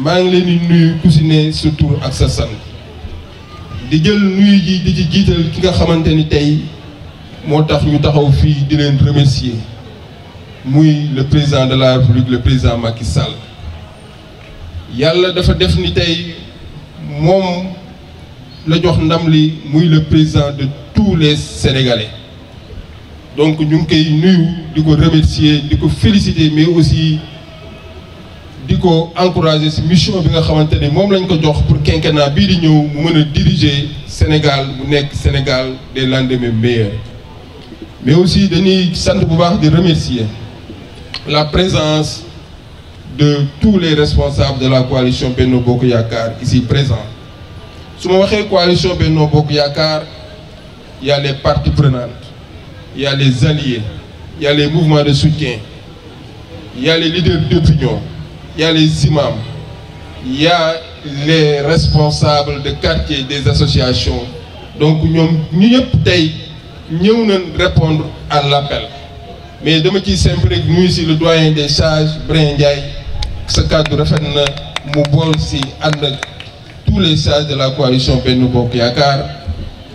maa ngi leen di nuyu ku si ne sa tur ak sa sant di jël nuyu ji di ci jiital ki nga xamante ni tey moo tax ñu taxaw fii di leen remercier muy le président de la République le président Macky Sall yàlla dafa def ni tey moom la jox ndam li muy le président de tous les Sénégalais donc ñu ngi koy nuyu di ko remercier di ko féliciter mais aussi di ko encourager ci mission bi nga xamante ni moom lañ ko jox pour quinquennat bii di ñëw mu mën a diriger Sénégal mu nekk Sénégal des lendemains meilleurs mais aussi dañuy sant bu baax di remercier la présence de tous les responsables de la coalition Benno Bokk Yaakaar ici présents su ma waxee coalition Benno Bokk Yaakaar il y a les parties prenantes il y a les alliés il y a les mouvements de soutien il y a les leaders d'opinion il y a les imams il y a les responsables de quartier des associations donc ñoom ñu ñëpp tey ñëw nañ répondre à l'appel mais dama ciy simple rek nuyu si le doyen des sages Brin Ndiaye sa kàddu rafet na mu bool si ànd ak tous les sages de la coalition Benno Bokk Yaakaar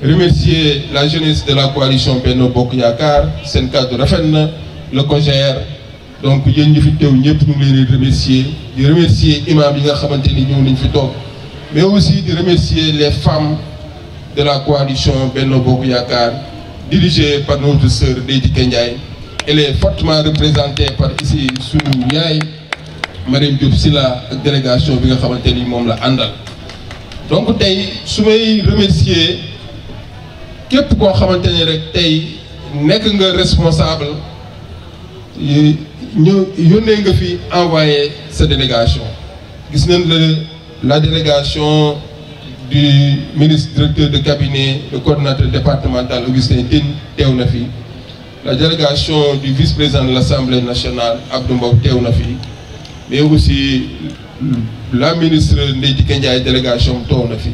remercier la jeunesse de la coalition Benno Bokk Yaakaar seen kàddu rafet na le COJER donc yéen ñu fi teew ñëpp ñu ngi leen di remercier imam yi nga xamante ni ñëw nañ fi toog mais aussi di remercier les femmes de la coalition Benno Bokk Yaakaar dirigée par notre sœur Déthié Ndiaye elle est fortement représentée par ici sunu yaay Mariam Diop Sylla ak délégation bi nga xamante ni moom la àndal donc tey su may remercier képp koo xamante ni rek tey nekk nga responsable ñu yónnee nga fi envoyé sa délégation gis nañ la délégation du ministre directeur de cabinet le coordonnateur départemental Augustin Tine teew na fi la délégation du vice-président de l'Assemblée nationale Abdou Mbow teew na fi mais aussi la ministre Ndeye Tické Ndiaye délégation teew na fi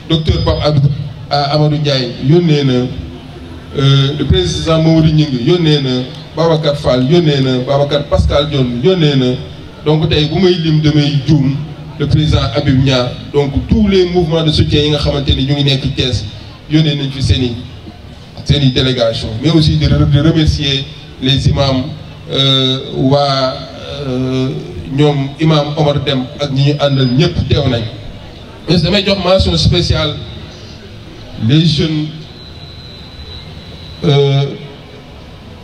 docteur Pape Amadou Ndiaye yónnee na le président Mamadou Gningue yónnee na Babacar Fall yónnee na Babacar Pascal Dione yónnee na donc tey bu may lim damay juum le président Habib Niang donc tous les mouvements de soutien yi nga xamante ni ñu ngi nekk Thiès yónnee nañ fi seen i délégation mais aussi de remercier les imams waa ñoom imam Omar Dem ak ñi ñu àndal ñëpp teew nañ mais damay jox mention spéciale les jeunes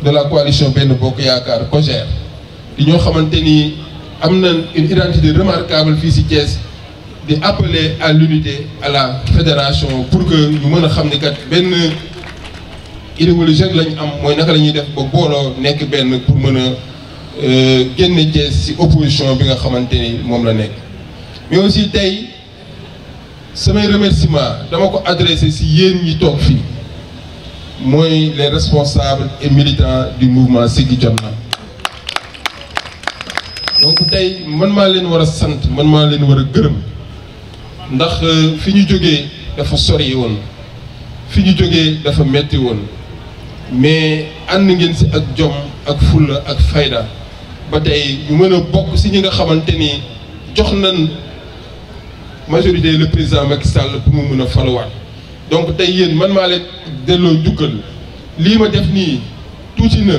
de la coalition Benno Bokk Yaakaar COJER di ñoo xamante ni am na une identité remarquable fii ci Thiès di appeler à l'unité à la fédération pour que ñu mën a xam ni kat benn idéologie rek lañ am mooy naka la ñuy def ba booloo nekk benn pour mën a génne Thiès ci opposition bi nga xamante ni moom la nekk mais aussi tey samay remerciement dama ko adressé ci yéen ñi toog fii mooy les responsables et militants du mouvement Siggi Jotna donc tey man maa leen war a sant man maa leen war a gërëm ndax fi ñu jógee dafa sori woon fi ñu jógee dafa metti woon mais ànd ngeen ci ak jom ak fulla ak fayda ba tey ñu mën a bokk ci ñi nga xamante ni jox nañ majorité le président Macky Sall pour mu mën a faluwaat donc tey yéen man maa leen delloo njukkal lii ma def nii tuuti na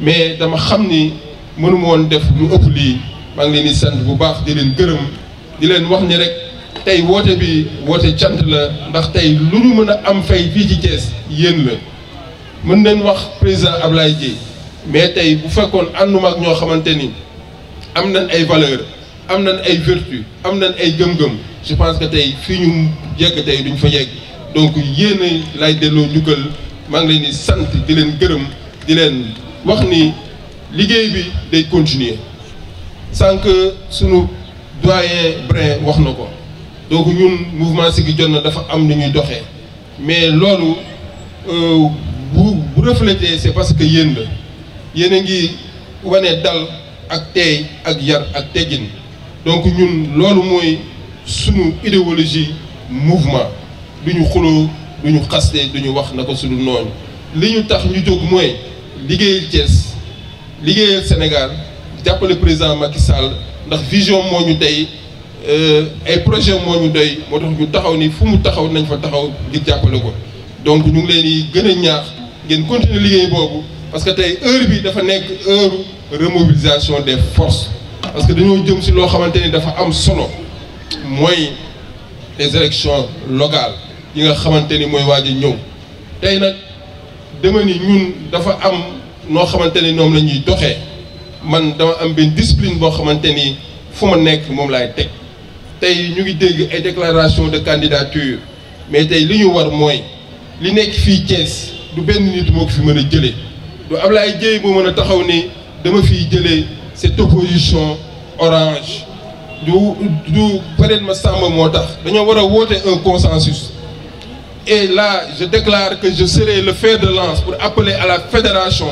mais dama xam ni mënuma woon def lu ëpp lii maa ngi leen di sant bu baax di leen gërëm di leen wax ni rek tey woote bi woote cant la ndax tey lu ñu mën a am fay fii ci Thiès yéen la mën nañ wax président Ablaye Dièye mais tey bu fekkoon ànduma ak ñoo xamante ni am nañ ay valeur am nañ ay vertu am nañ ay gëm-gëm je pense que tey fii ñu yegg tey duñ fa yegg donc yéen lay delloo njukkal maa ngi leen di sant di leen gërëm di leen wax ni liggéey bi day continuer sànq sunu doyen Brin wax na ko donc ñun mouvement Siggi Jotna dafa am ni ñuy doxee mais loolu bu refléter c'est parce que yéen la yéen a ngi wane dal ak teey ak yar ak teggin donc ñun loolu mooy sunu idéologie mouvement du ñu xuloo du ñu xaste du ñu wax na ko sunu noonu li ñu tax ñu jóg mooy liggéeyal Thiès liggéeyal Sénégal jàppale président Macky Sall ndax vision moo ñu tey ay projet moo ñu doy moo tax ñu taxaw ni fu mu taxaw nañ fa taxaw ngir jàppale ko donc ñu ngi leen di gën a ñaax ngeen continuer liggéey boobu parce que tey heure bi dafa nekk heure remobilisation des forces parce que dañoo jëm si loo xamante ni dafa am solo mooy les élections locales yi nga xamante ni mooy waaj a ñëw tey nag dama ni ñun dafa am noo xamante ni ñoom la ñuy doxee man dama am benn discipline boo xamante ni fu ma nekk moom laay teg tey ñu ngi dégg ay déclaration de candidature mais tey li ñu war mooy li nekk fii Thiès du benn nit moo ko fi mën a jëlee du Ablaye Dieye moo mën a taxaw ni dama fiy jëlee cette opposition orange du peut-être ma sàmm moo tax dañoo war a woote un consensus et là je déclare que je serai le fer de lance pour appeler à la fédération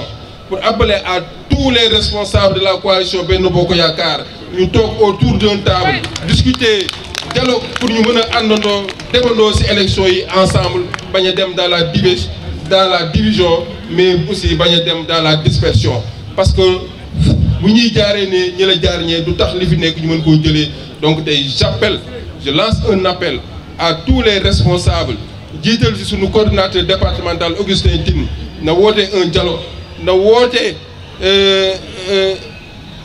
pour appeler à tous les responsables de la coalition Benno Bokk Yaakaar ñu toog autour d'une table discuter dialogue pour ñu mën a àndandoo demandoo ci élection yi ensemble bañ a dem dans la division mais aussi bañ a dem dans la dispersion parce que bu ñuy jaaree ne ñi la jaar ñee du tax li fi nekk ñu mën koo jëlee donc tey je lance un appel à tous les responsables jiital ci suñu coordinateur départemental Augustin Tine na woote un dialogue na woote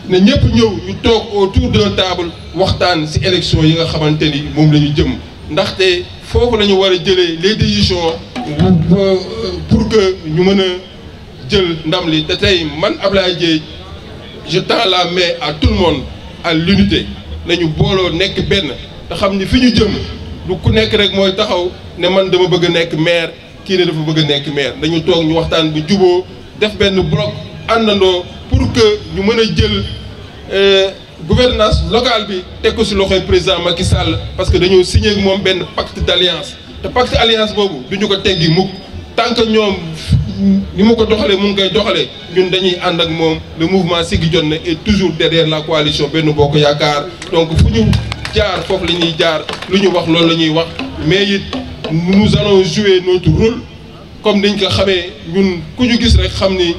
na ñëpp ñëw ñu toog autour d'une table waxtaan ci élection yi nga xamante ni moom la ñu jëm ndaxte foofu la ñu war a jëlee les décisions pour que ñu mën a jël ndam li te tey man Ablaye Dieye je tends la main à tout le monde à l'unité nañu booloo nekk benn te xam ni fi ñu jëm du ku nekk rek mooy taxaw ne man dama bëgg a nekk maire kii ne dafa bëgg a nekk maire dañu toog ñu waxtaan bu juboo def benn bloc àndandoo pour que ñu mën a jël gouvernance locale bi teg ko ci loxoy président Macky Sall parce que dañoo signé ak moom benn pacte d'alliance te pacte alliance boobu du ñu ko teggi mukk tant que ñoom ni mu ko doxalee mu ngi koy doxalee ñun dañuy ànd ak moom le mouvement Siggi Jotna est toujours derrière la coalition Benno Bokk Yaakaar donc fu ñu jaar foofu la ñuy jaar lu ñu wax loolu la ñuy wax mais it nous allons jouer notre rôle comme niñ ko xamee ñun ku ñu gis rek xam ni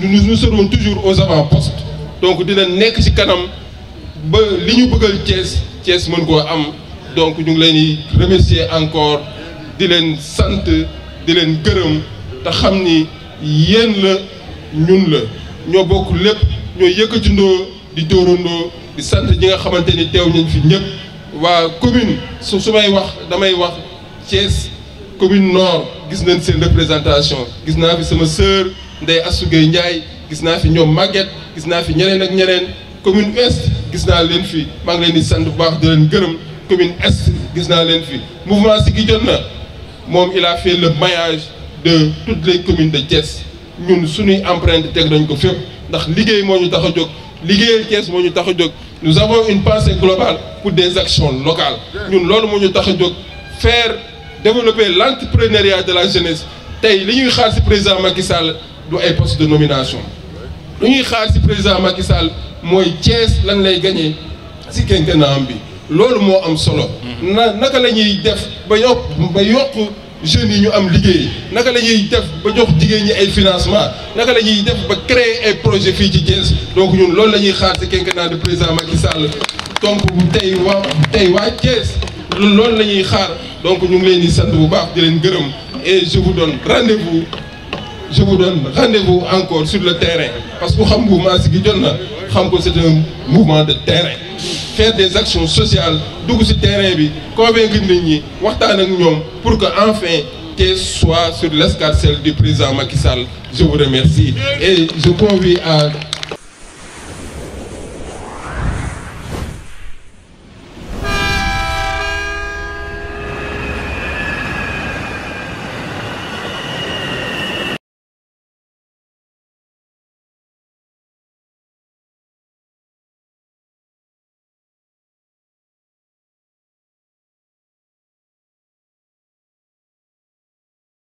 nous serons toujours aux avant-postes donc dina nekk ci kanam ba li ñu bëggal Thiès mën koo am donc ñu ngi leen di remercier encore di leen sant di leen gërëm te xam ni yéen la ñun la ñoo bokk lépp ñoo yëkkatindoo di dóorandoo di sant ñi nga xamante ni teew nañ fi ñëpp waa commune su may wax damay wax Thiès commune nord gis nañ seen représentation gis naa fi sama sœur Ndeye Assou Gueye Ndiaye gis naa fi ñoom Maguette gis naa fi ñeneen ak ñeneen commune ouest gis naa leen fi maa ngi leen di sant bu baax di leen gërëm commune est gis naa leen fi mouvement Siggi Jotna moom il a fait le maillage de toutes les communes de Thiès ñun suñuy empreinte teg nañ ko fépp ndax liggéey moo ñu tax a jóg liggéeyal Thiès moo ñu tax a jóg nous avons une pensée globale pour des actions locales ñun loolu moo ñu tax a jóg faire développer l'entrepreneuriat de la jeunesse tey li ñuy xaar ci président Macky Sall du ay poste de nomination lu ñuy xaar ci président Macky Sall mooy Thiès lan lay gagné ci quinquennat bi loolu moo am solo naka la ñuy def ba yokk jeunes yi ñu am liggéey naka la ñuy def ba jox jigéen ñi ay financement naka la ñuy def ba créer ay projet fii ci Thiès donc ñun loolu la ñuy xaar ci quinquennat de président Macky Sall donc tey waa Thiès loolu la ñuy xaar donc ñu ngi leen di sant bu baax di leen gërëm et je vous donne rendez-vous encore sur le terrain parce que xam mouvement Siggi Jotna xam ko c'est un mouvement de terrain faire des actions sociales dugg ci terrain bi convaincre nit ñi waxtaan ak ñoom pour que enfin Thiès soit sur l'escarcelle du président Macky Sall je vous remercie et je convie à